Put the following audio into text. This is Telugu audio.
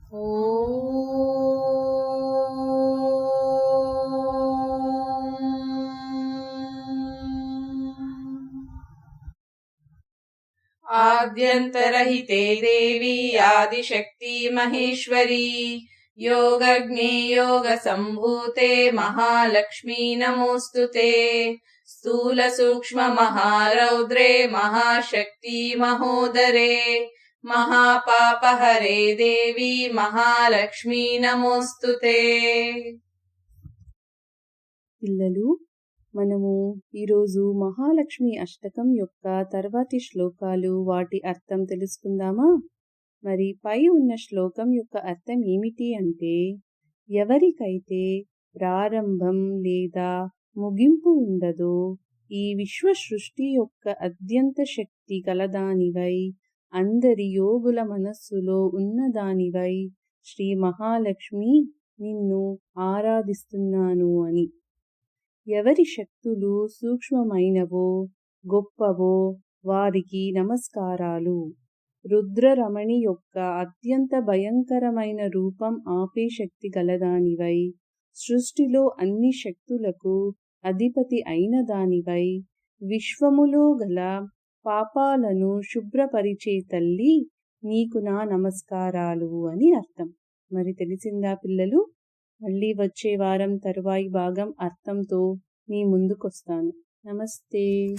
आद्यन्तरहिते देवी आदिशक्ति महेश्वरी योगज्ञे योगसम्भूते महालक्ष्मी नमोऽस्तुते स्थूलसूक्ष्म महारौद्रे महाशक्ति महोदरे महापापहरे देवी महालक्ष्मी नमोऽस्तुते। పిల్లలు, మనము ఈరోజు మహాలక్ష్మి అష్టకం యొక్క తర్వాతి శ్లోకాలు వాటి అర్థం తెలుసుకుందామా? మరి పై ఉన్న శ్లోకం యొక్క అర్థం ఏమిటి అంటే, ఎవరికైతే ప్రారంభం లేదా ముగింపు ఉండదో ఈ విశ్వ సృష్టి యొక్క అత్యంత శక్తి కలదానివై అందరి యోగుల మనస్సులో ఉన్నదానివై శ్రీ మహాలక్ష్మి నిన్ను ఆరాధిస్తున్నాను అని. ఎవరి శక్తులు సూక్ష్మమైనవో గొప్పవో వారికి నమస్కారాలు. రుద్రరమణి యొక్క అత్యంత భయంకరమైన రూపం ఆపే శక్తి గలదానివై, సృష్టిలో అన్ని శక్తులకు అధిపతి అయిన దానివై, విశ్వములో గల పాపాలను శుభ్రపరిచే తల్లి, నీకు నా నమస్కారాలు అని అర్థం. మరి తెలిసిందా పిల్లలు? మళ్ళీ వచ్చే వారం తరువాయి భాగం అర్థంతో మీ ముందుకొస్తాను. నమస్తే.